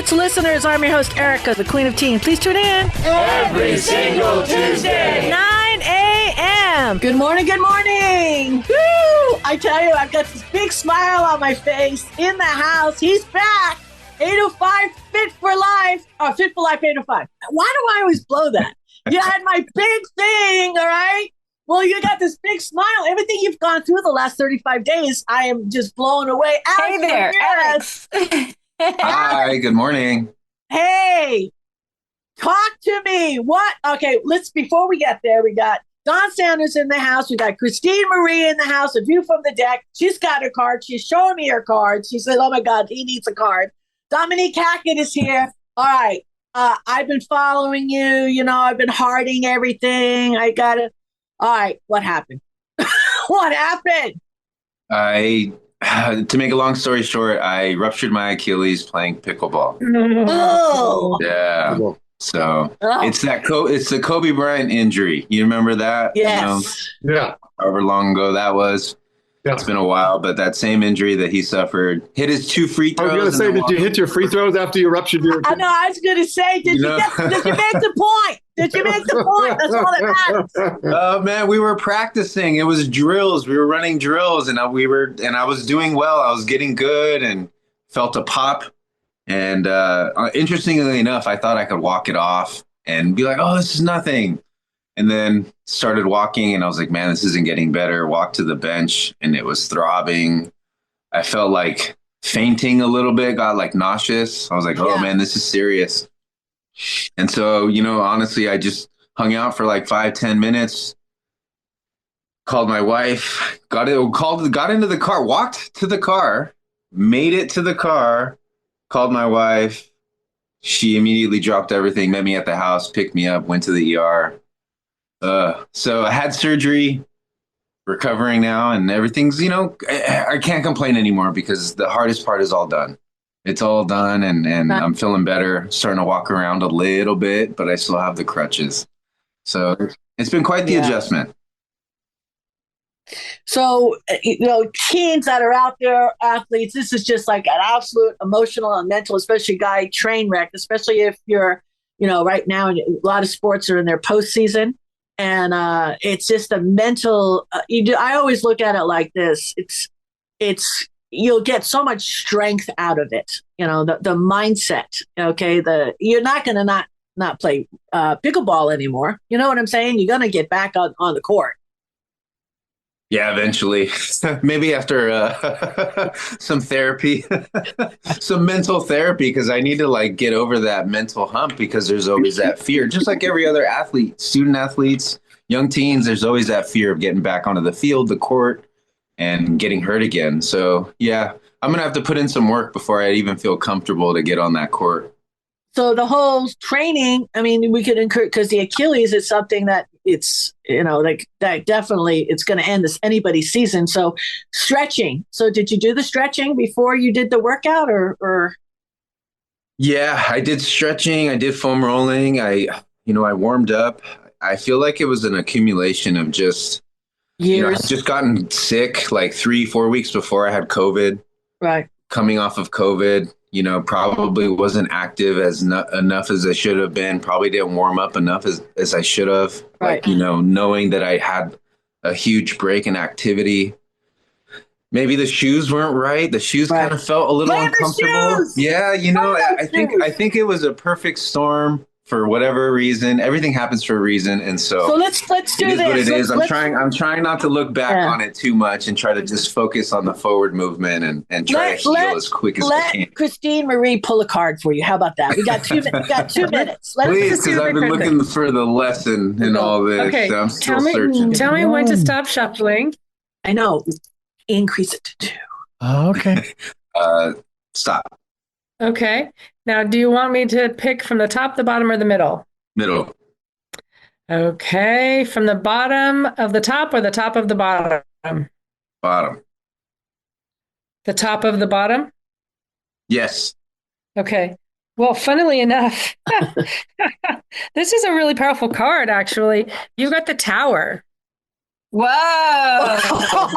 sports listeners. I'm your host, Erica, the Queen of Teen. Please tune in every single Tuesday, 9 a.m. Good morning, good morning. Woo! I tell you, I've got this big smile on my face in the house. He's back. 805, fit for life. Oh, fit for life, 805. Why do I always blow that? You had my big thing, all right? Well, you got this big smile. Everything you've gone through the last 35 days, I am just blown away. Hey there, Alex. Hi, good morning. Hey, talk to me. What? Okay, before we get there, we got Don Sanders in the house. We got Christine Marie in the house, a view from the deck. She's got her card. She's showing me her card. She said, oh my God, he needs a card. Dominique Hackett is here. All right. I've been following you. You know, I've been hearting everything. I got it. All right, what happened? What happened? To make a long story short, I ruptured my Achilles playing pickleball. Oh, yeah. So it's the Kobe Bryant injury. You remember that? Yes. Yeah. However long ago that was. Yeah. It's been a while, but that same injury that he suffered, hit his 2 free throws. I was going to say, did you hit your free throws after you ruptured your? I know. I was going to say, did you make the point? Did you make the point? That's all that matters. Oh man, we were practicing. It was drills. We were running drills, and I was doing well. I was getting good, and felt a pop. And interestingly enough, I thought I could walk it off and be like, "Oh, this is nothing." And then started walking, and I was like, man, this isn't getting better. Walked to the bench, and it was throbbing. I felt like fainting a little bit, got like nauseous. I was like, oh, man, this is serious. And so, honestly, I just hung out for like 5-10 minutes, called my wife, got into the car, walked to the car, made it to the car, called my wife. She immediately dropped everything, met me at the house, picked me up, went to the ER. So I had surgery, recovering now, and everything's, I can't complain anymore because the hardest part is all done. It's all done, and I'm feeling better, starting to walk around a little bit, but I still have the crutches. So it's been quite the adjustment. So, teens that are out there, athletes, this is just like an absolute emotional and mental, especially guy train wreck, especially if you're, right now, a lot of sports are in their postseason. And it's just a mental. I always look at it like this. It's you'll get so much strength out of it. The mindset. Okay, you're not going to not play pickleball anymore. You know what I'm saying? You're going to get back on the court. Yeah, eventually, maybe after some therapy, some mental therapy, because I need to get over that mental hump, because there's always that fear, just like every other athlete, student athletes, young teens, there's always that fear of getting back onto the field, the court, and getting hurt again. So, yeah, I'm going to have to put in some work before I even feel comfortable to get on that court. So the whole training, I mean, we could encourage, because the Achilles is something that it's, that definitely it's going to end anybody's season. So stretching. So did you do the stretching before you did the workout or? Yeah, I did stretching. I did foam rolling. I warmed up. I feel like it was an accumulation of just years. I've just gotten sick like 3-4 weeks before I had COVID. Right. Coming off of COVID. Probably wasn't active enough as I should have been. Probably didn't warm up enough as I should have. Right. Knowing that I had a huge break in activity. Maybe the shoes weren't right. The shoes kind of felt a little uncomfortable. Yeah, I think it was a perfect storm for whatever reason. Everything happens for a reason, and so let's do this. What it is. I'm trying not to look back on it too much and try to just focus on the forward movement and try to heal as quick as I can. Let Christine Marie pull a card for you. How about that? We got 2 minutes. Please, because I've been looking for the lesson in all this. Okay, I'm still searching. Tell me when to stop shuffling. I know. Increase it to 2. Oh, okay. Stop. Okay. Now, do you want me to pick from the top, the bottom, or the middle? Middle. Okay. From the bottom of the top or the top of the bottom? Bottom. The top of the bottom? Yes. Okay. Well, funnily enough, this is a really powerful card, actually. You got the Tower. Whoa.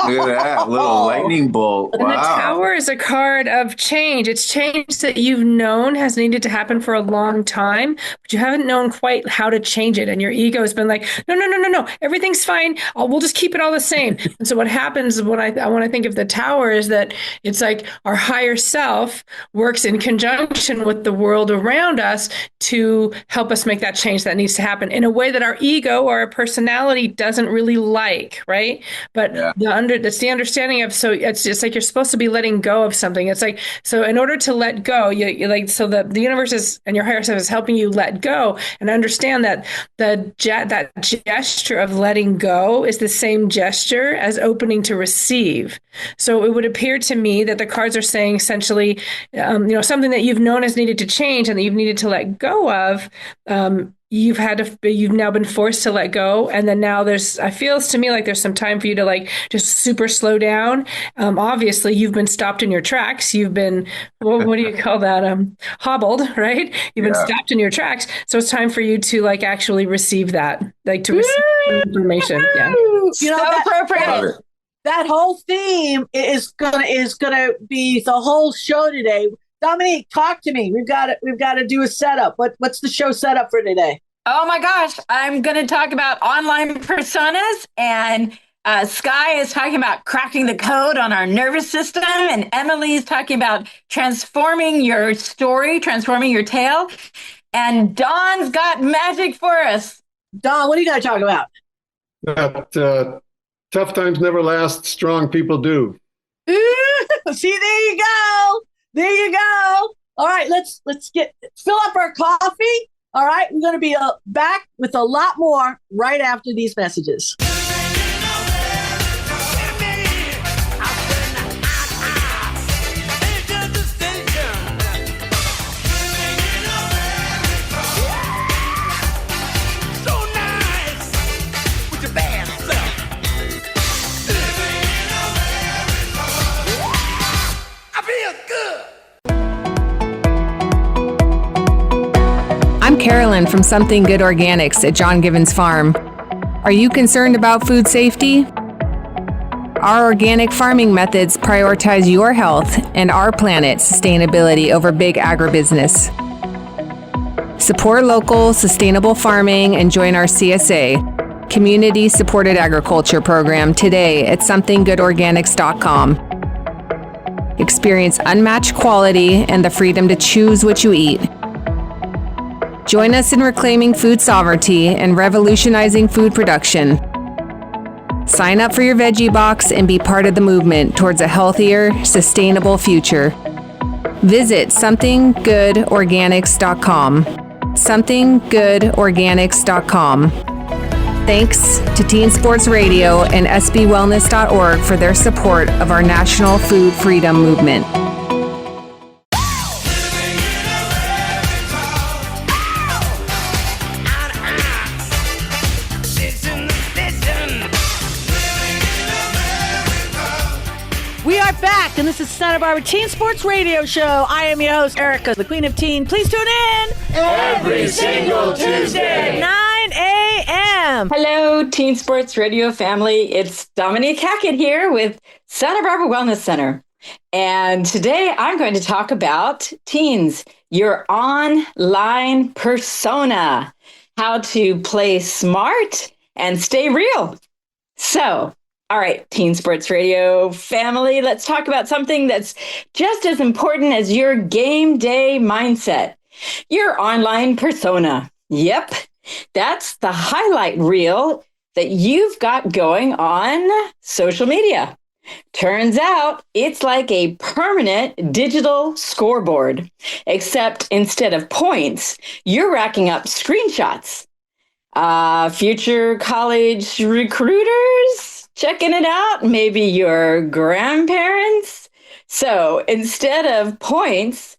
Look at that little lightning bolt. And the Wow. Tower is a card of change. It's change that you've known has needed to happen for a long time, but you haven't known quite how to change it. And your ego has been like, no, everything's fine. We'll just keep it all the same. And so what happens when I think of the Tower is that it's like our higher self works in conjunction with the world around us to help us make that change that needs to happen in a way that our ego or our personality doesn't really like. Right. But that's the understanding of, so it's just like you're supposed to be letting go of something. It's like, so in order to let go, you like, so the universe is, and your higher self is helping you let go and understand that that gesture of letting go is the same gesture as opening to receive. So it would appear to me that the cards are saying essentially, something that you've known has needed to change and that you've needed to let go of, you've now been forced to let go. And then now it feels to me like there's some time for you to like just super slow down. Obviously you've been stopped in your tracks. You've been, what do you call that? Hobbled, right? You've been stopped in your tracks. So it's time for you to like actually receive that, like to receive information. Yeah. Appropriate. That whole theme is gonna be the whole show today. Dominique, talk to me. We've got to do a setup. What's the show setup for today? Oh my gosh, I'm going to talk about online personas, and Sky is talking about cracking the code on our nervous system, and Emily's talking about transforming your story, transforming your tale, and Dawn's got magic for us. Dawn, what are you going to talk about? That tough times never last, strong people do. See, there you go. There you go. All right, let's fill up our coffee. All right, we're going to be back with a lot more right after these messages. I'm Carolyn from Something Good Organics at John Givens Farm. Are you concerned about food safety? Our organic farming methods prioritize your health and our planet's sustainability over big agribusiness. Support local, sustainable farming and join our CSA, Community Supported Agriculture Program, today at somethinggoodorganics.com. Experience unmatched quality and the freedom to choose what you eat. Join us in reclaiming food sovereignty and revolutionizing food production. Sign up for your veggie box and be part of the movement towards a healthier, sustainable future. Visit somethinggoodorganics.com. Somethinggoodorganics.com. Thanks to Teen Sports Radio and sbwellness.org for their support of our national food freedom movement. And this is Santa Barbara Teen Sports Radio Show. I am your host, Erica, the Queen of Teen. Please tune in every single Tuesday, 9 a.m. Hello, Teen Sports Radio family. It's Dominique Hackett here with Santa Barbara Wellness Center. And today I'm going to talk about teens, your online persona, how to play smart and stay real. So, all right, Teen Sports Radio family, let's talk about something that's just as important as your game day mindset, your online persona. Yep, that's the highlight reel that you've got going on social media. Turns out it's like a permanent digital scoreboard, except instead of points, you're racking up screenshots. Future college recruiters checking it out, maybe your grandparents. So instead of points,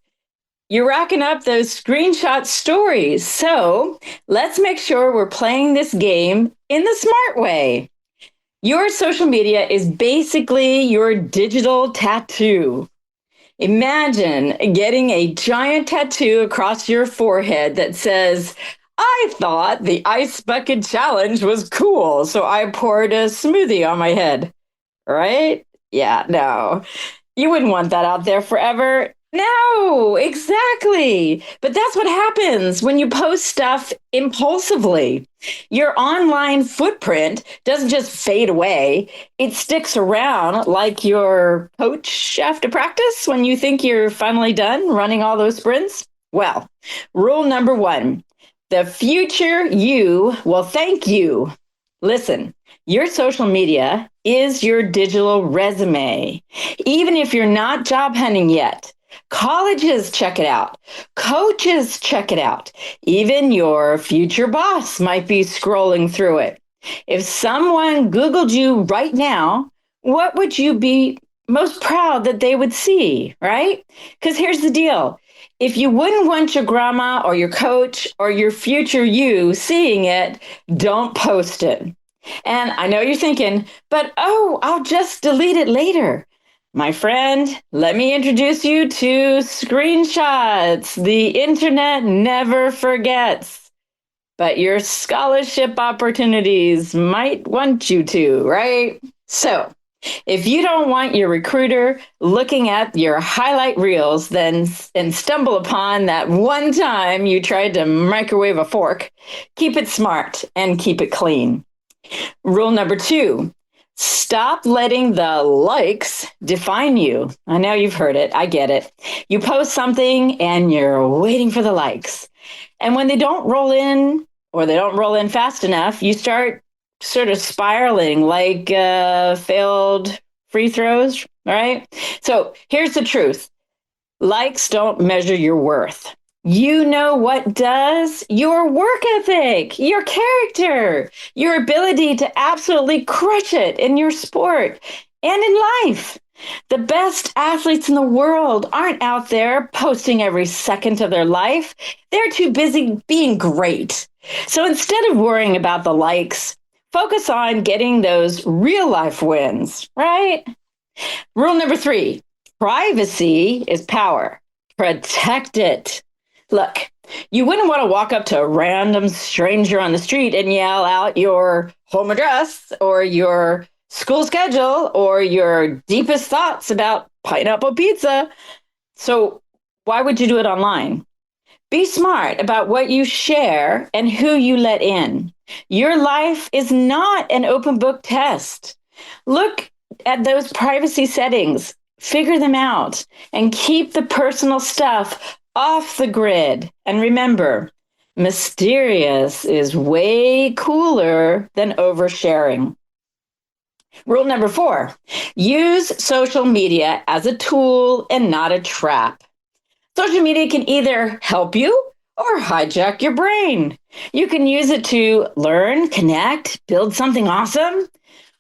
you're racking up those screenshot stories. So let's make sure we're playing this game in the smart way. Your social media is basically your digital tattoo. Imagine getting a giant tattoo across your forehead that says, I thought the ice bucket challenge was cool, so I poured a smoothie on my head. Right? Yeah, no. You wouldn't want that out there forever. No, exactly. But that's what happens when you post stuff impulsively. Your online footprint doesn't just fade away, it sticks around like your coach after practice when you think you're finally done running all those sprints. Well, rule number 1, the future you will thank you. Listen, your social media is your digital resume. Even if you're not job hunting yet, colleges check it out. Coaches check it out. Even your future boss might be scrolling through it. If someone Googled you right now, what would you be most proud that they would see, right? Because here's the deal. If you wouldn't want your grandma or your coach or your future you seeing it, don't post it. And I know you're thinking, but I'll just delete it later. My friend, let me introduce you to screenshots. The internet never forgets. But your scholarship opportunities might want you to, right? So, if you don't want your recruiter looking at your highlight reels and stumble upon that one time you tried to microwave a fork, keep it smart and keep it clean. Rule number 2, stop letting the likes define you. I know you've heard it. I get it. You post something and you're waiting for the likes. And when they don't roll in or they don't roll in fast enough, you start sort of spiraling like failed free throws, right? So here's the truth. Likes don't measure your worth. You know what does? Your work ethic, your character, your ability to absolutely crush it in your sport and in life. The best athletes in the world aren't out there posting every second of their life. They're too busy being great. So instead of worrying about the likes, focus on getting those real life wins, right? Rule number 3, privacy is power. Protect it. Look, you wouldn't want to walk up to a random stranger on the street and yell out your home address or your school schedule or your deepest thoughts about pineapple pizza. So why would you do it online? Be smart about what you share and who you let in. Your life is not an open book test. Look at those privacy settings, figure them out, and keep the personal stuff off the grid. And remember, mysterious is way cooler than oversharing. Rule number 4, use social media as a tool and not a trap. Social media can either help you or hijack your brain. You can use it to learn, connect, build something awesome,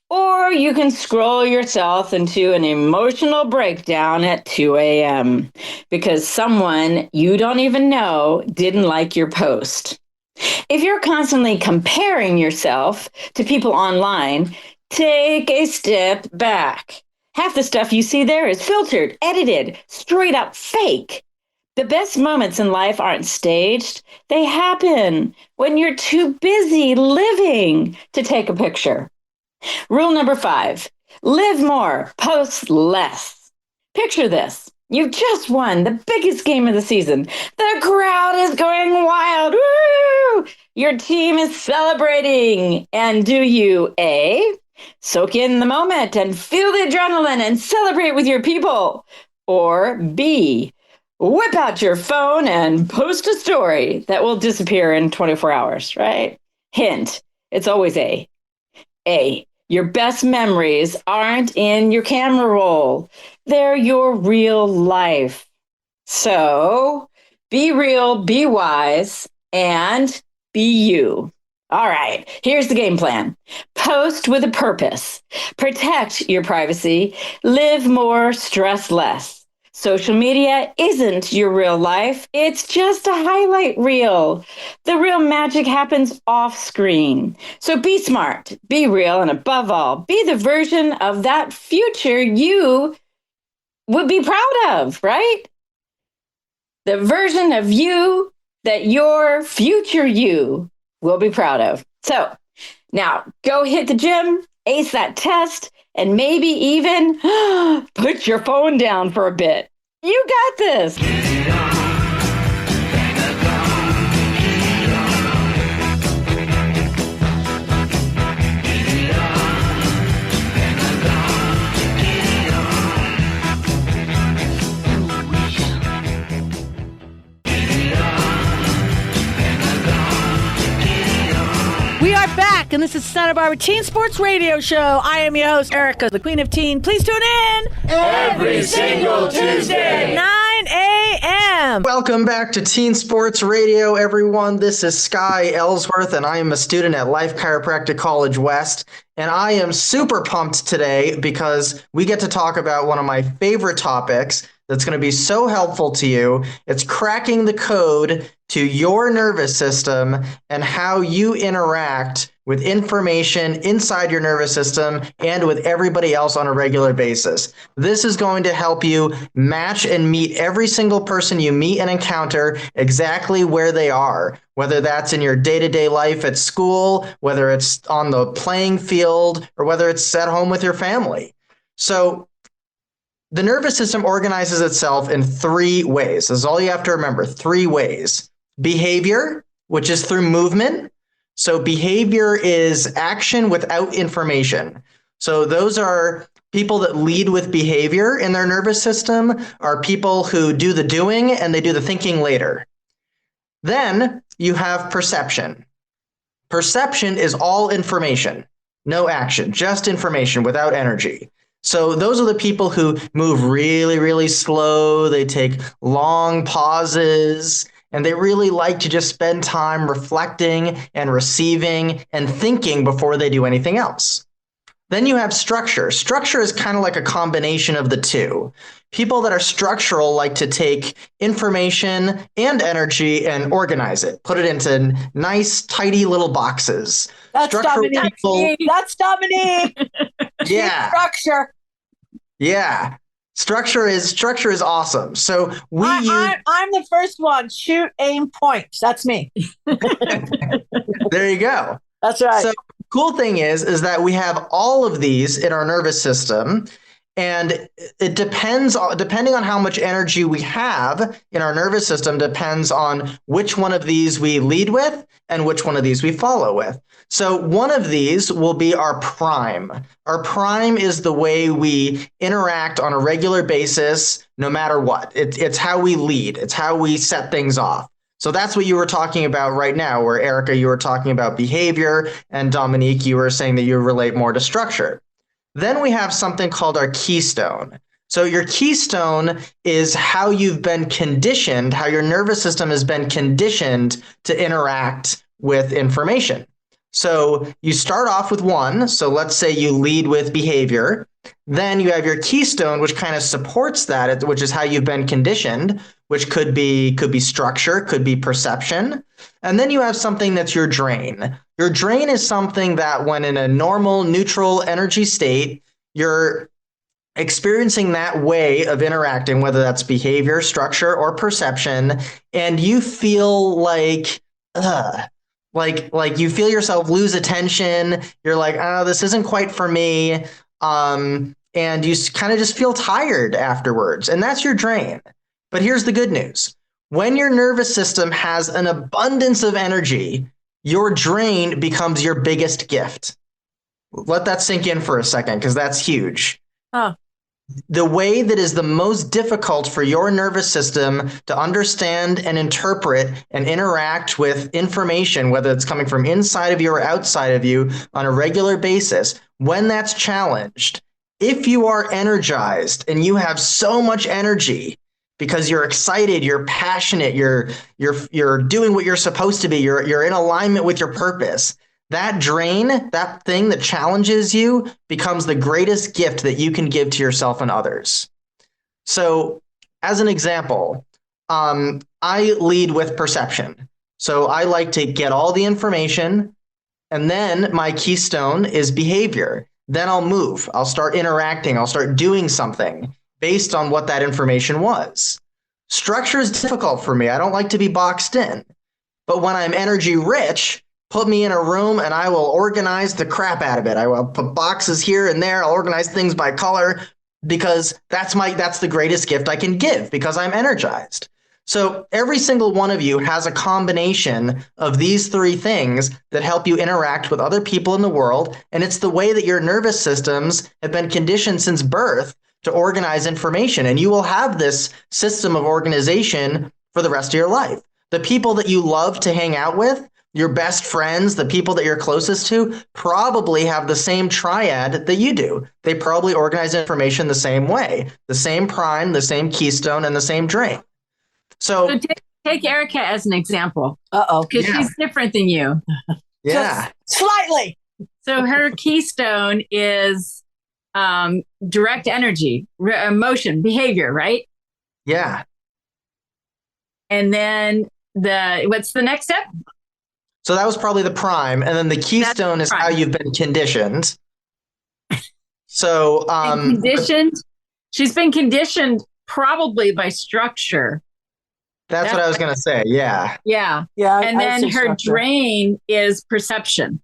or you can scroll yourself into an emotional breakdown at 2 a.m. because someone you don't even know didn't like your post. If you're constantly comparing yourself to people online, take a step back. Half the stuff you see there is filtered, edited, straight up fake. The best moments in life aren't staged. They happen when you're too busy living to take a picture. Rule number 5, live more, post less. Picture this. You've just won the biggest game of the season. The crowd is going wild. Woo! Your team is celebrating. And do you A, soak in the moment and feel the adrenaline and celebrate with your people? Or B, whip out your phone and post a story that will disappear in 24 hours, right? Hint, it's always A. A, your best memories aren't in your camera roll. They're your real life. So be real, be wise, and be you. All right, here's the game plan. Post with a purpose. Protect your privacy. Live more, stress less. Social media isn't your real life. It's just a highlight reel. The real magic happens off screen. So be smart, be real, and above all, be the version of that future you would be proud of, right? The version of you that your future you will be proud of. So now go hit the gym, ace that test, and maybe even put your phone down for a bit. You got this. We are back, and this is Santa Barbara Teen Sports Radio Show. I am your host, Erica, the Queen of Teen. Please tune in Every single Tuesday. 9 a.m. Welcome back to Teen Sports Radio, everyone. This is Sky Ellsworth, and I am a student at Life Chiropractic College West. And I am super pumped today because we get to talk about one of my favorite topics that's going to be so helpful to you. It's cracking the code to your nervous system and how you interact with information inside your nervous system and with everybody else on a regular basis. This is going to help you match and meet every single person you meet and encounter exactly where they are, whether that's in your day-to-day life at school, whether it's on the playing field, or whether it's at home with your family. So the nervous system organizes itself in 3 ways. This is all you have to remember, 3 ways. Behavior, which is through movement. So behavior is action without information. So those are people that lead with behavior in their nervous system are people who do the doing and they do the thinking later. Then you have perception. Perception is all information, no action, just information without energy. So those are the people who move really, really slow. They take long pauses, and they really like to just spend time reflecting and receiving and thinking before they do anything else. Then you have structure. Structure is kind of like a combination of the two. People that are structural like to take information and energy and organize it, put it into nice, tidy little boxes. That's Dominique. That's Dominique. Yeah. Structure. Yeah. Structure is awesome. So I'm the first one. Shoot, aim, point. That's me. There you go. That's right. So cool thing is that we have all of these in our nervous system, and it depends depending on how much energy we have in our nervous system depends on which one of these we lead with and which one of these we follow with. So one of these will be our prime. Our prime is the way we interact on a regular basis, no matter what. It's how we lead. It's how we set things off. So that's what you were talking about right now, where Erica, you were talking about behavior, and Dominique, you were saying that you relate more to structure. Then we have something called our keystone. So your keystone is how you've been conditioned, how your nervous system has been conditioned to interact with information. So you start off with one. So let's say you lead with behavior. Then you have your keystone, which kind of supports that, which is how you've been conditioned, which could be structure, could be perception. And then you have something that's your drain. Your drain is something that when in a normal, neutral energy state, you're experiencing that way of interacting, whether that's behavior, structure, or perception, and you feel like you feel yourself lose attention. You're like, oh, this isn't quite for me. And you kind of just feel tired afterwards. And that's your drain. But here's the good news. When your nervous system has an abundance of energy, your drain becomes your biggest gift. Let that sink in for a second, because that's huge. Huh. The way that is the most difficult for your nervous system to understand and interpret and interact with information, whether it's coming from inside of you or outside of you on a regular basis, when that's challenged, if you are energized and you have so much energy because you're excited, you're passionate, you're doing what you're supposed to be, you're in alignment with your purpose, that drain, that thing that challenges you, becomes the greatest gift that you can give to yourself and others. So as an example, I lead with perception. So I like to get all the information, and then my keystone is behavior. Then I'll move. I'll start interacting. I'll start doing something based on what that information was. Structure is difficult for me. I don't like to be boxed in. But when I'm energy rich, put me in a room and I will organize the crap out of it. I will put boxes here and there. I'll organize things by color because that's the greatest gift I can give because I'm energized. So every single one of you has a combination of these three things that help you interact with other people in the world. And it's the way that your nervous systems have been conditioned since birth to organize information. And you will have this system of organization for the rest of your life. The people that you love to hang out with, your best friends, the people that you're closest to, probably have the same triad that you do. They probably organize information the same way, the same prime, the same keystone, and the same drain. So take Erica as an example. Because she's different than you. Yeah. Just slightly. So her keystone is direct energy, emotion, behavior, right? Yeah. And then what's the next step? So that was probably the prime. And then the keystone is how you've been conditioned. So she's been conditioned probably by structure. That's what I was going to say. Yeah. Yeah. Yeah. And then her drain is perception.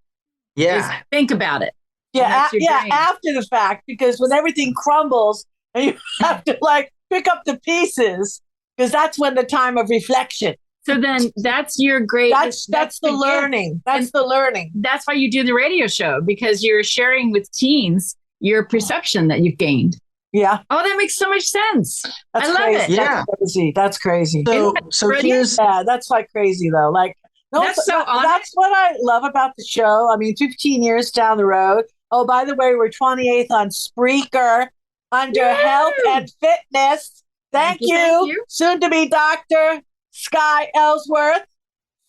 Yeah. Think about it. Yeah. After the fact, because when everything crumbles and you have to like pick up the pieces, because that's when the time of reflection. So then that's your great. That's the learning. That's the learning. That's why you do the radio show, because you're sharing with teens your perception that you've gained. Yeah. Oh, that makes so much sense. That's I love crazy. it. Yeah. That's crazy. So here's that's like crazy though. Like that's so honest. That's what I love about the show. I mean, 15 years down the road. Oh, by the way, we're 28th on Spreaker under health and fitness. Thank you. Soon to be Dr. Sky Ellsworth,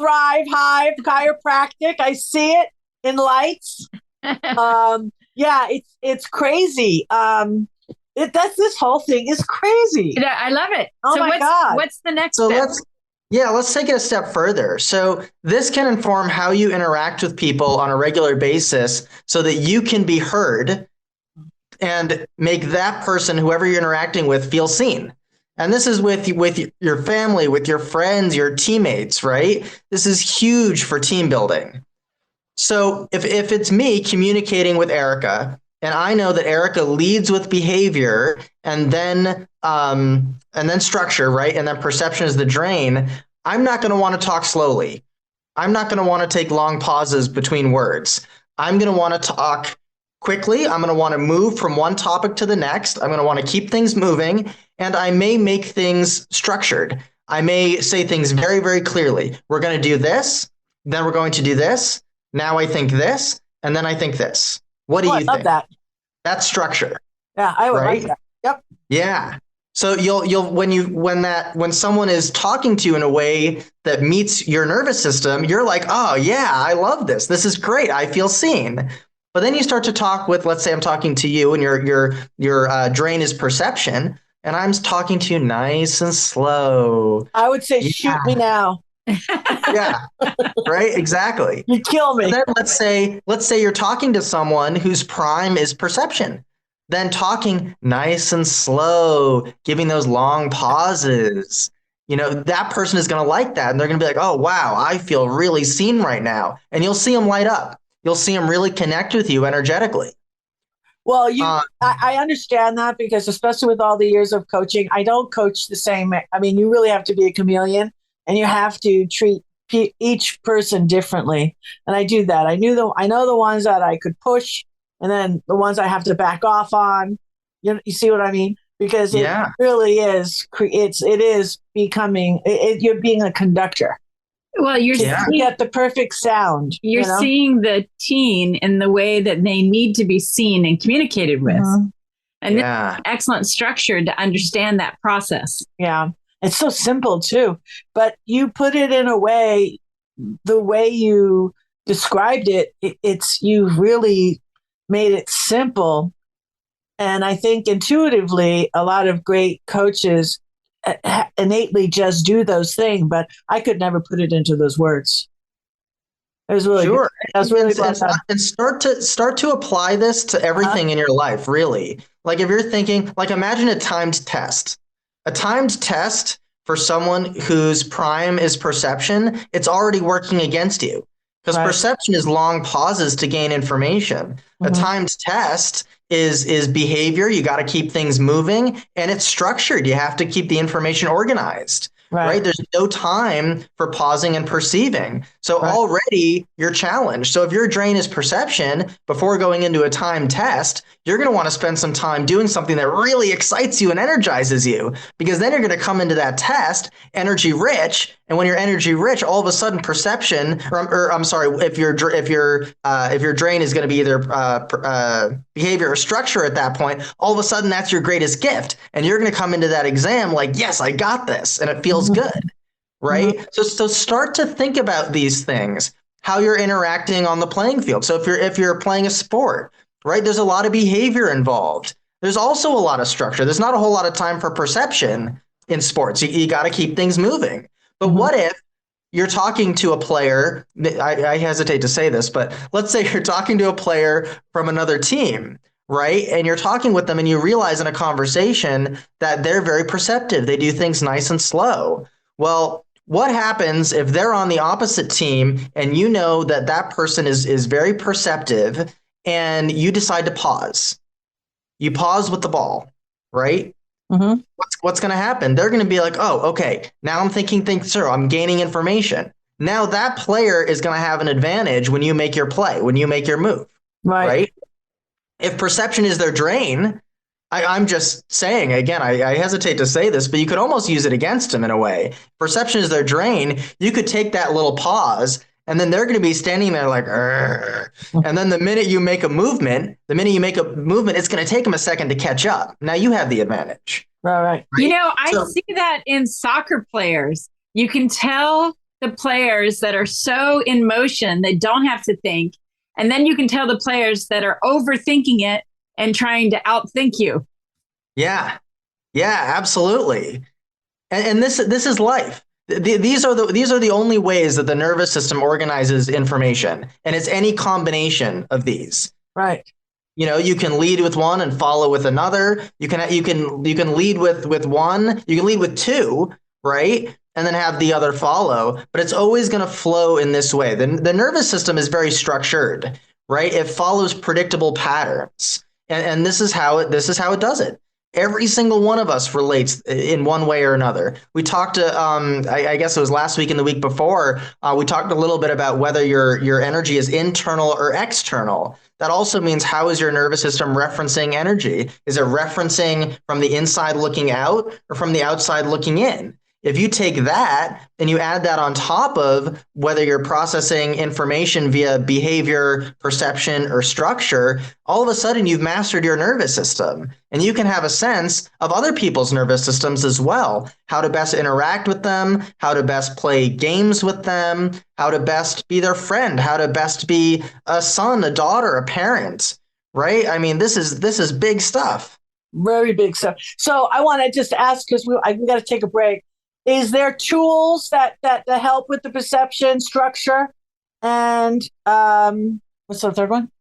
Thrive Hive Chiropractic. I see it in lights. Yeah, it's crazy. This whole thing is crazy. Yeah, I love it. Oh so my God. What's the next step? Let's take it a step further. So this can inform how you interact with people on a regular basis so that you can be heard and make that person, whoever you're interacting with, feel seen. And this is with your family, with your friends, your teammates, right? This is huge for team building. So if it's me communicating with Erica, and I know that Erica leads with behavior and then structure, right? And then perception is the drain. I'm not going to want to talk slowly. I'm not going to want to take long pauses between words. I'm going to want to talk quickly. I'm going to want to move from one topic to the next. I'm going to want to keep things moving. And I may make things structured. I may say things very, very clearly. We're going to do this. Then we're going to do this. Now I think this. And then I think this. What do you think? That. That's structure. Yeah, I would like that. Yep. Yeah. So you'll when someone is talking to you in a way that meets your nervous system, you're like, oh yeah, I love this. This is great. I feel seen. But then you start to talk with, let's say I'm talking to you and your drain is perception, and I'm talking to you nice and slow. I would say, shoot me now. Yeah, right. Exactly. You kill me. And then let's say you're talking to someone whose prime is perception. Then talking nice and slow, giving those long pauses. That person is going to like that, and they're going to be like, "Oh wow, I feel really seen right now." And you'll see them light up. You'll see them really connect with you energetically. Well, I understand that, because especially with all the years of coaching, I don't coach the same. I mean, you really have to be a chameleon. And you have to treat each person differently. And I do that. I know the ones that I could push, and then the ones I have to back off on. You see what I mean? Because it really is. It is becoming. You're being a conductor. Well, you get the perfect sound. You're seeing the teen in the way that they need to be seen and communicated with. Mm-hmm. And this is excellent structure to understand that process. Yeah. It's so simple too, but you put it in a way, the way you described it, you really made it simple. And I think intuitively, a lot of great coaches innately just do those things, but I could never put it into those words. It was really sure. That was really well done. And start to apply this to everything in your life, really. Like if you're thinking, like imagine a timed test. A timed test for someone whose prime is perception, it's already working against you. Because perception is long pauses to gain information. A timed test is behavior. You got to keep things moving, and it's structured. You have to keep the information organized. Right? There's no time for pausing and perceiving. So already you're challenged. So if your drain is perception, before going into a timed test, you're going to want to spend some time doing something that really excites you and energizes you, because then you're going to come into that test energy rich. And when you're energy rich, all of a sudden perception, or I'm sorry, if your drain is going to be either behavior or structure at that point, all of a sudden that's your greatest gift, and you're going to come into that exam like, yes, I got this, and it feels good, right? So start to think about these things, how you're interacting on the playing field. So if you're playing a sport, right, there's a lot of behavior involved. There's also a lot of structure. There's not a whole lot of time for perception in sports. You got to keep things moving. But what if you're talking to a player, I hesitate to say this, but let's say you're talking to a player from another team, right? And you're talking with them and you realize in a conversation that they're very perceptive. They do things nice and slow. Well, what happens if they're on the opposite team and you know that that person is very perceptive, and you decide to pause? You pause with the ball, right? What's going to happen? They're going to be like, oh, okay, now I'm thinking things through. I'm gaining information. Now that player is going to have an advantage when you make your play, when you make your move, right? If perception is their drain, I'm just saying, again, I hesitate to say this, but you could almost use it against them in a way. Perception is their drain. You could take that little pause, and then they're going to be standing there like, "Arr." And then the minute you make a movement, it's going to take them a second to catch up. Now you have the advantage. Right. You know, I see that in soccer players. You can tell the players that are so in motion, they don't have to think. And then you can tell the players that are overthinking it and trying to outthink you. Yeah, absolutely. And this is life. These are the only ways that the nervous system organizes information, and it's any combination of these. Right. You know, you can lead with one and follow with another. You can lead with one. You can lead with two, right? And then have the other follow. But it's always going to flow in this way. The nervous system is very structured, right? It follows predictable patterns, and this is how it does it. Every single one of us relates in one way or another. We talked to, I guess it was last week and the week before, we talked a little bit about whether your energy is internal or external. That also means, how is your nervous system referencing energy? Is it referencing from the inside looking out or from the outside looking in? If you take that and you add that on top of whether you're processing information via behavior, perception, or structure, all of a sudden you've mastered your nervous system. And you can have a sense of other people's nervous systems as well, how to best interact with them, how to best play games with them, how to best be their friend, how to best be a son, a daughter, a parent, right? I mean, this is big stuff. Very big stuff. So I want to just ask, because we got to take a break. Is there tools that help with the perception, structure, and what's the third one?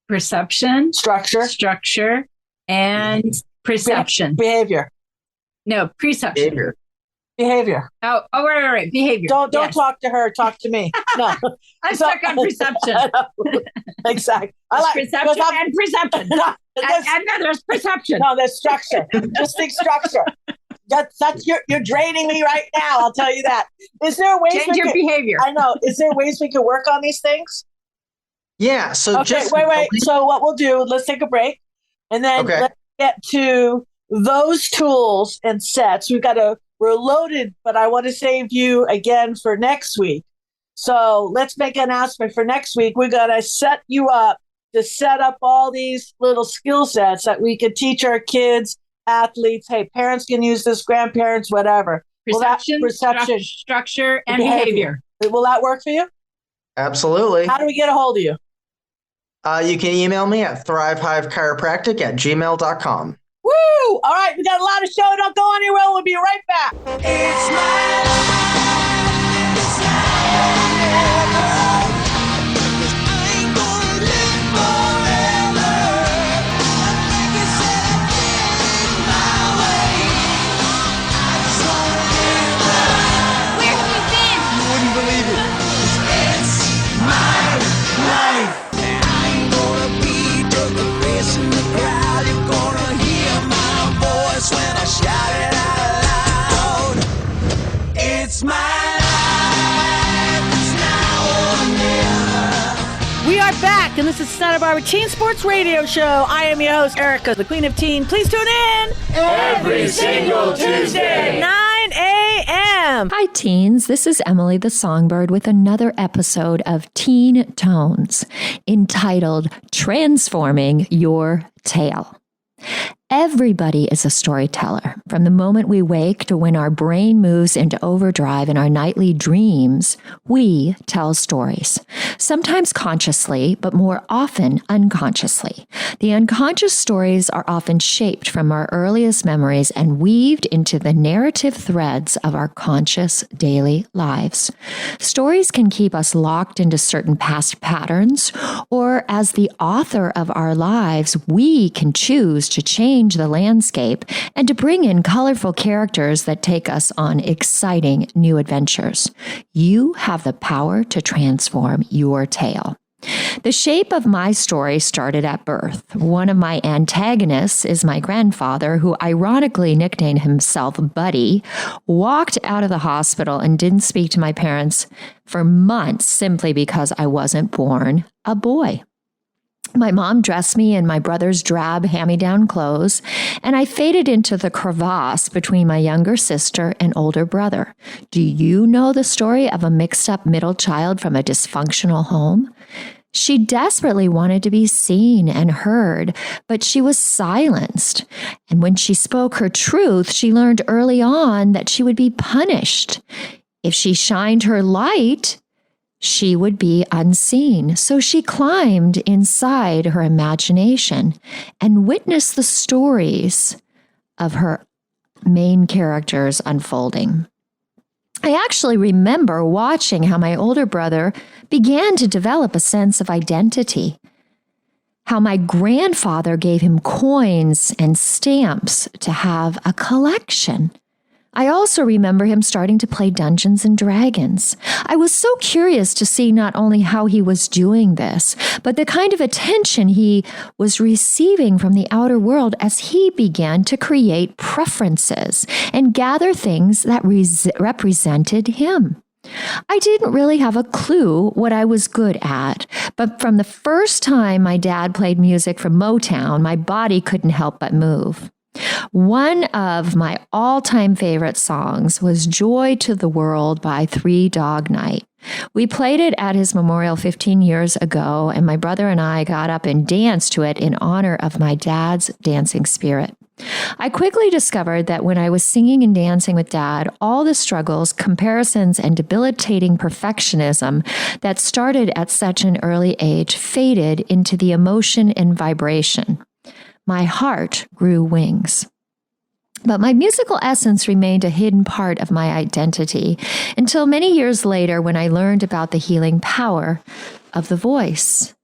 Perception, structure, and perception. Behavior. No, perception. Behavior. Oh, right. Behavior. Don't talk to her. Talk to me. No, I'm stuck on perception. Exactly. Perception and perception. And then there's perception. No, there's structure. Just think structure. That's you're draining me right now. I'll tell you that. Is there ways change your behavior? I know. Is there ways we can work on these things? Yeah. So okay, wait. So what we'll do? Let's take a break, and then let's get to those tools and sets. We're loaded, but I want to save you again for next week. So let's make an announcement for next week. We're gonna set you up to set up all these little skill sets that we could teach our kids, athletes. Hey, parents can use this, grandparents, whatever. Perception, structure, and behavior. Will that work for you? Absolutely. How do we get a hold of you? You can email me at thrivehivechiropractic@gmail.com. Woo! All right, we got a lot of show. Don't go anywhere. We'll be right back. It's my life. It's back, and this is Santa Barbara Teen Sports Radio Show. I am your host, Erica, the Queen of Teen. Please tune in Every single Tuesday. 9 a.m. Hi, teens. This is Emily the Songbird with another episode of Teen Tones entitled Transforming Your Tale. Everybody is a storyteller. From the moment we wake to when our brain moves into overdrive in our nightly dreams, we tell stories. Sometimes consciously, but more often unconsciously. The unconscious stories are often shaped from our earliest memories and weaved into the narrative threads of our conscious daily lives. Stories can keep us locked into certain past patterns, or as the author of our lives, we can choose to change the landscape and to bring in colorful characters that take us on exciting new adventures. You have the power to transform your tale. The shape of my story started at birth. One of my antagonists is my grandfather, who ironically nicknamed himself Buddy, walked out of the hospital and didn't speak to my parents for months simply because I wasn't born a boy. My mom dressed me in my brother's drab hand-me-down clothes, and I faded into the crevasse between my younger sister and older brother. Do you know the story of a mixed-up middle child from a dysfunctional home? She desperately wanted to be seen and heard, but she was silenced. And when she spoke her truth, she learned early on that she would be punished. If she shined her light, she would be unseen. So she climbed inside her imagination and witnessed the stories of her main characters unfolding. I actually remember watching how my older brother began to develop a sense of identity, how my grandfather gave him coins and stamps to have a collection. I also remember him starting to play Dungeons and Dragons. I was so curious to see not only how he was doing this, but the kind of attention he was receiving from the outer world as he began to create preferences and gather things that represented him. I didn't really have a clue what I was good at, but from the first time my dad played music from Motown, my body couldn't help but move. One of my all-time favorite songs was Joy to the World by Three Dog Night. We played it at his memorial 15 years ago, and my brother and I got up and danced to it in honor of my dad's dancing spirit. I quickly discovered that when I was singing and dancing with Dad, all the struggles, comparisons, and debilitating perfectionism that started at such an early age faded into the emotion and vibration. My heart grew wings. But my musical essence remained a hidden part of my identity until many years later when I learned about the healing power of the voice.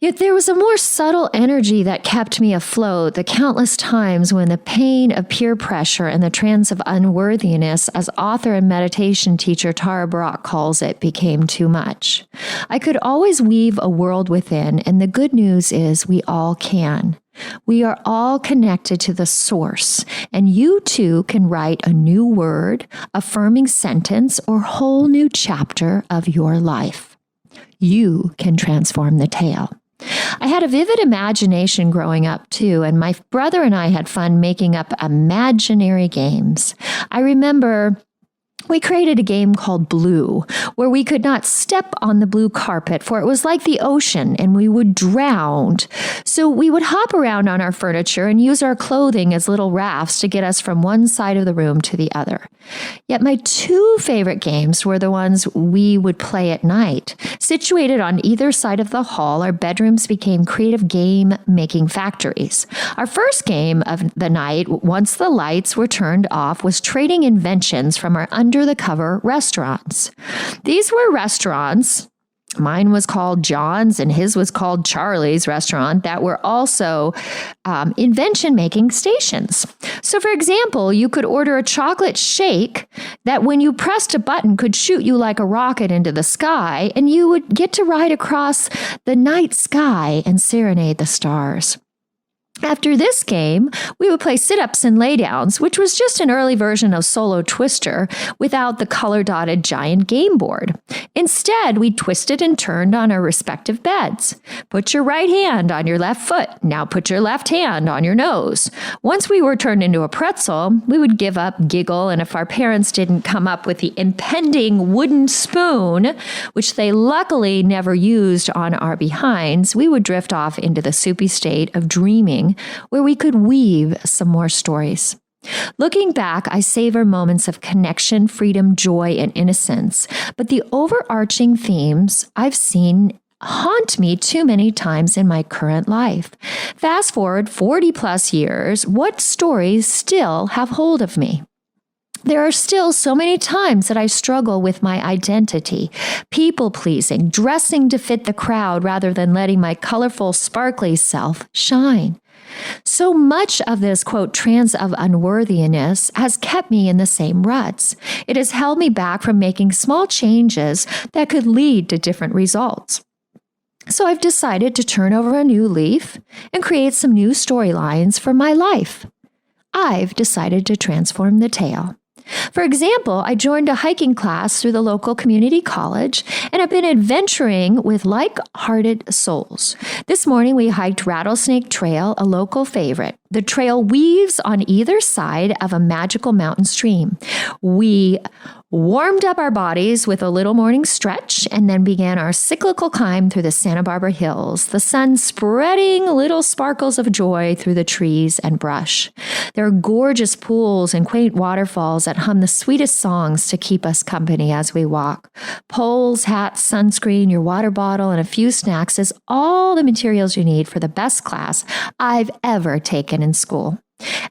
Yet there was a more subtle energy that kept me afloat the countless times when the pain of peer pressure and the trance of unworthiness, as author and meditation teacher Tara Brach calls it, became too much. I could always weave a world within, and the good news is we all can. We are all connected to the source, and you too can write a new word, affirming sentence, or whole new chapter of your life. You can transform the tale. I had a vivid imagination growing up too, and my brother and I had fun making up imaginary games. I remember we created a game called Blue, where we could not step on the blue carpet, for it was like the ocean and we would drown. So we would hop around on our furniture and use our clothing as little rafts to get us from one side of the room to the other. Yet my two favorite games were the ones we would play at night. Situated on either side of the hall, our bedrooms became creative game-making factories. Our first game of the night, once the lights were turned off, was trading inventions from our under-the-cover restaurants. These were restaurants, mine was called John's and his was called Charlie's restaurant, that were also invention-making stations. So for example, you could order a chocolate shake that when you pressed a button could shoot you like a rocket into the sky, and you would get to ride across the night sky and serenade the stars. After this game, we would play sit-ups and laydowns, which was just an early version of Solo Twister without the color-dotted giant game board. Instead, we twisted and turned on our respective beds. Put your right hand on your left foot. Now put your left hand on your nose. Once we were turned into a pretzel, we would give up, giggle, and if our parents didn't come up with the impending wooden spoon, which they luckily never used on our behinds, we would drift off into the soupy state of dreaming, where we could weave some more stories. Looking back, I savor moments of connection, freedom, joy, and innocence, but the overarching themes I've seen haunt me too many times in my current life. Fast forward 40 plus years, what stories still have hold of me? There are still so many times that I struggle with my identity, people-pleasing, dressing to fit the crowd rather than letting my colorful, sparkly self shine. So much of this, quote, trance of unworthiness has kept me in the same ruts. It has held me back from making small changes that could lead to different results. So I've decided to turn over a new leaf and create some new storylines for my life. I've decided to transform the tale. For example, I joined a hiking class through the local community college and have been adventuring with like-hearted souls. This morning, we hiked Rattlesnake Trail, a local favorite. The trail weaves on either side of a magical mountain stream. We warmed up our bodies with a little morning stretch and then began our cyclical climb through the Santa Barbara Hills, the sun spreading little sparkles of joy through the trees and brush. There are gorgeous pools and quaint waterfalls that hum the sweetest songs to keep us company as we walk. Poles, hats, sunscreen, your water bottle, and a few snacks is all the materials you need for the best class I've ever taken in school.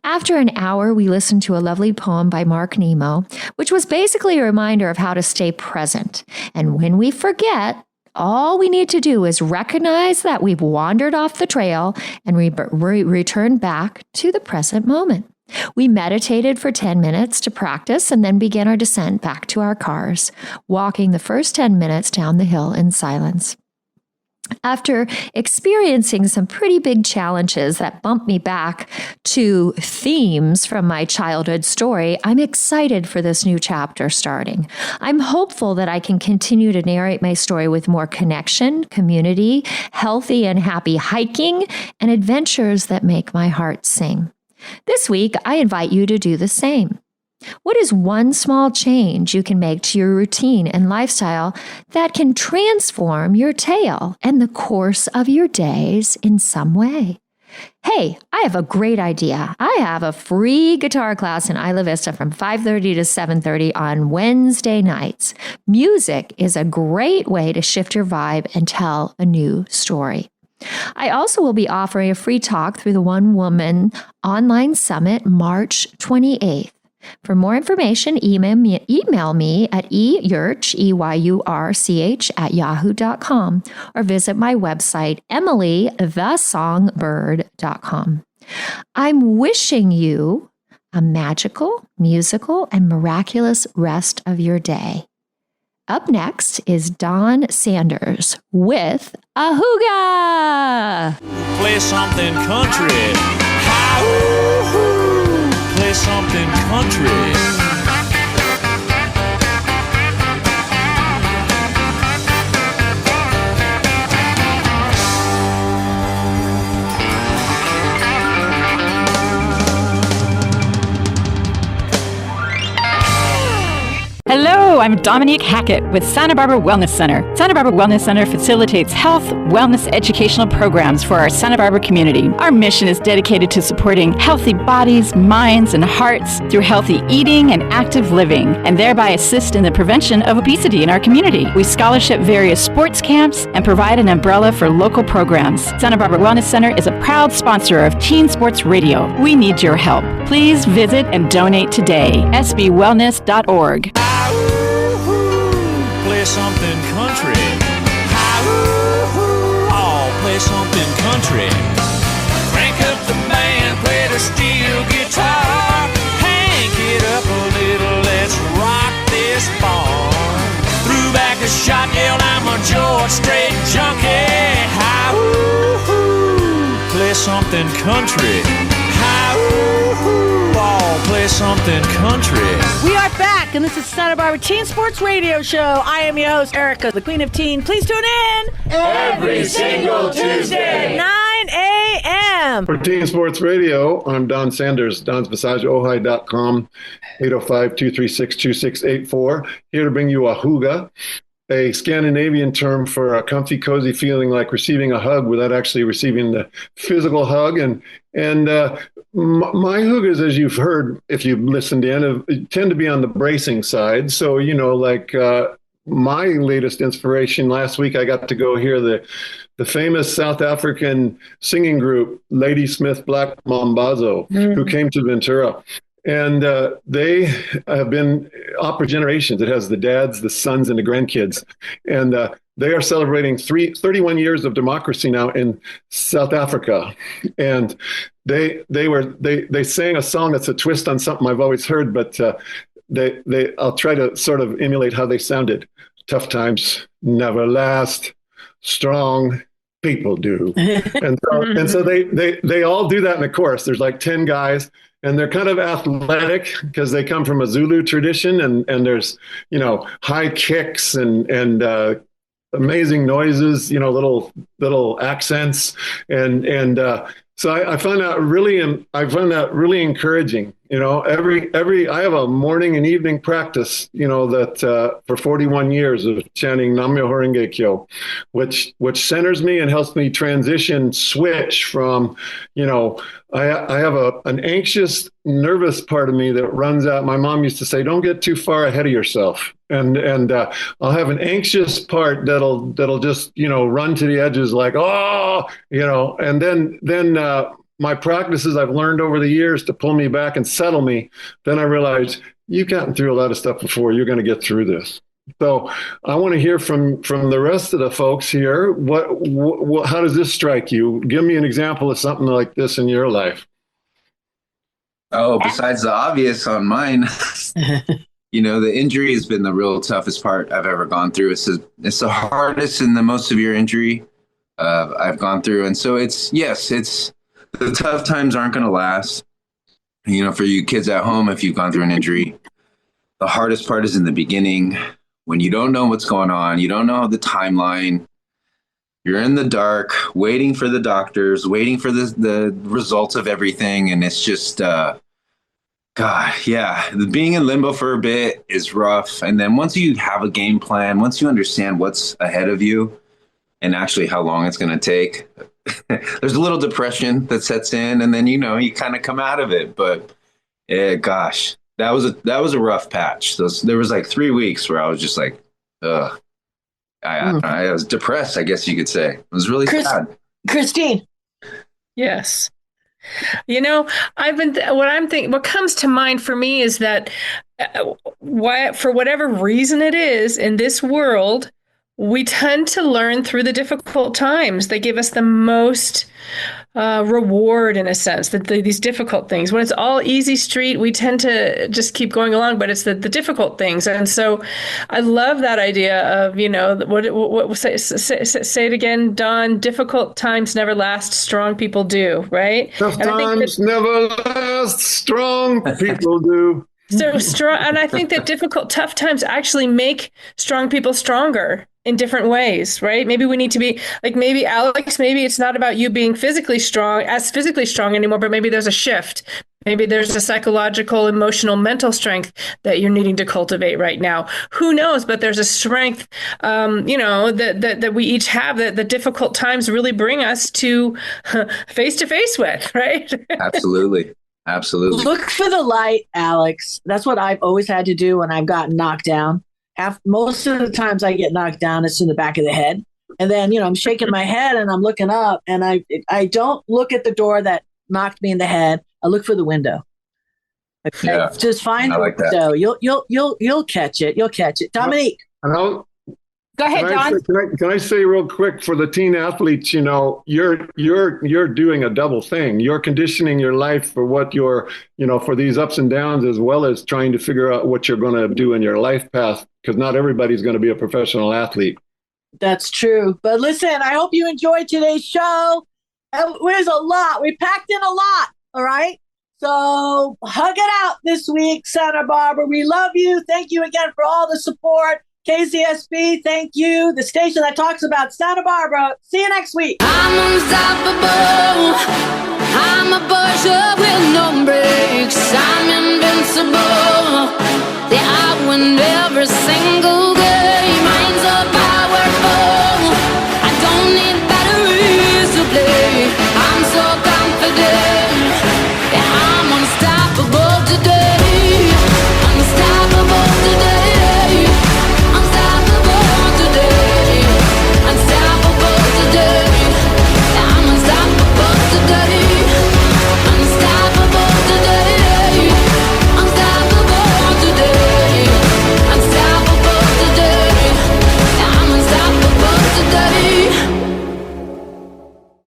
After an hour, we listened to a lovely poem by Mark Nemo, which was basically a reminder of how to stay present. And when we forget, all we need to do is recognize that we've wandered off the trail and return back to the present moment. We meditated for 10 minutes to practice and then began our descent back to our cars, walking the first 10 minutes down the hill in silence. After experiencing some pretty big challenges that bumped me back to themes from my childhood story, I'm excited for this new chapter starting. I'm hopeful that I can continue to narrate my story with more connection, community, healthy and happy hiking, and adventures that make my heart sing. This week, I invite you to do the same. What is one small change you can make to your routine and lifestyle that can transform your tale and the course of your days in some way? Hey, I have a great idea. I have a free guitar class in Isla Vista from 5:30 to 7:30 on Wednesday nights. Music is a great way to shift your vibe and tell a new story. I also will be offering a free talk through the One Woman Online Summit March 28th. For more information, email me at eyurch, EYURCH, @yahoo.com or visit my website, emilythesongbird.com. I'm wishing you a magical, musical, and miraculous rest of your day. Up next is Don Sanders with Ahooga! Play something country. Hi-hoo-hoo. Play something country. Hello, I'm Dominique Hackett with Santa Barbara Wellness Center. Santa Barbara Wellness Center facilitates health, wellness, educational programs for our Santa Barbara community. Our mission is dedicated to supporting healthy bodies, minds, and hearts through healthy eating and active living, and thereby assist in the prevention of obesity in our community. We scholarship various sports camps and provide an umbrella for local programs. Santa Barbara Wellness Center is a proud sponsor of Teen Sports Radio. We need your help. Please visit and donate today. sbwellness.org. Play something country. Hi-hoo-hoo. Oh, play something country. Crank up the band, play the steel guitar. Hank it up a little, let's rock this bar. Threw back a shot, yelled, I'm a George Strait junkie. Hi-hoo-hoo. Play something country. Hi-ooh, all play something country. We are back, and this is Santa Barbara Teen Sports Radio Show. I am your host, Erica, the Queen of Teen. Please tune in Every single Tuesday. 9 a.m. For Teen Sports Radio, I'm Don Sanders, donsmassageohio.com, 805-236-2684. Here to bring you a hygge, a Scandinavian term for a comfy, cozy feeling like receiving a hug without actually receiving the physical hug. And my hygges, as you've heard, if you've listened in, tend to be on the bracing side. So, my latest inspiration, last week I got to go hear the famous South African singing group, Ladysmith Black Mambazo, who came to Ventura. And they have been opera generations. It has the dads, the sons, and the grandkids. And they are celebrating 31 years of democracy now in South Africa. And they sang a song that's a twist on something I've always heard, but I'll try to sort of emulate how they sounded. Tough times never last. Strong people do. And so they all do that in the chorus. There's like 10 guys. And they're kind of athletic because they come from a Zulu tradition, and there's, high kicks and amazing noises, little accents, and so I found that really encouraging. I have a morning and evening practice, that for 41 years of chanting Nam Myoho Renge Kyo, which centers me and helps me switch from, I have an anxious, nervous part of me that runs out. My mom used to say, "Don't get too far ahead of yourself." And I'll have an anxious part that'll just, run to the edges like, and then my practices I've learned over the years to pull me back and settle me. Then I realized you've gotten through a lot of stuff before. You're going to get through this. So I want to hear from the rest of the folks here. What how does this strike you? Give me an example of something like this in your life. Oh, besides the obvious on mine, the injury has been the real toughest part I've ever gone through. It's the hardest and the most severe injury I've gone through. And so it's the tough times aren't going to last. For you kids at home, if you've gone through an injury, the hardest part is in the beginning when you don't know what's going on. You don't know the timeline. You're in the dark, waiting for the doctors, waiting for the results of everything. And it's just, being in limbo for a bit is rough. And then once you have a game plan, once you understand what's ahead of you and actually how long it's going to take, there's a little depression that sets in, and then, you kind of come out of it. But gosh, that was a rough patch. There was like 3 weeks where I was just like, ugh. I was depressed, I guess you could say. It was really sad. Christine. Yes. What comes to mind for me is that for whatever reason it is in this world, we tend to learn through the difficult times. They give us the most reward, in a sense, that these difficult things. When it's all easy street, we tend to just keep going along, but it's the difficult things. And so I love that idea of, what say it again, Don, difficult times never last, strong people do, right? Tough times never last, strong people do. So strong, and I think that tough times actually make strong people stronger in different ways, right? Maybe we need to be like, maybe Alex, maybe it's not about you being physically strong anymore, but maybe there's a shift. Maybe there's a psychological, emotional, mental strength that you're needing to cultivate right now. Who knows? But there's a strength, that we each have that the difficult times really bring us to face with, right? Absolutely. Look for the light, Alex. That's what I've always had to do when I've gotten knocked down. Most of the times I get knocked down, it's in the back of the head. And then, I'm shaking my head and I'm looking up, and I don't look at the door that knocked me in the head. I look for the window. Okay? Yeah, just find the window. You'll catch it. You'll catch it. Dominique. Go ahead, Don. Can I say real quick for the teen athletes, you're doing a double thing. You're conditioning your life for what you're, for these ups and downs, as well as trying to figure out what you're going to do in your life path, because not everybody's going to be a professional athlete. That's true. But listen, I hope you enjoyed today's show. It was a lot. We packed in a lot. All right. So hug it out this week, Santa Barbara. We love you. Thank you again for all the support. KCSB, thank you. The station that talks about Santa Barbara. See you next week. I'm unstoppable. I'm a pusher with no brakes. I'm invincible. Yeah, I will never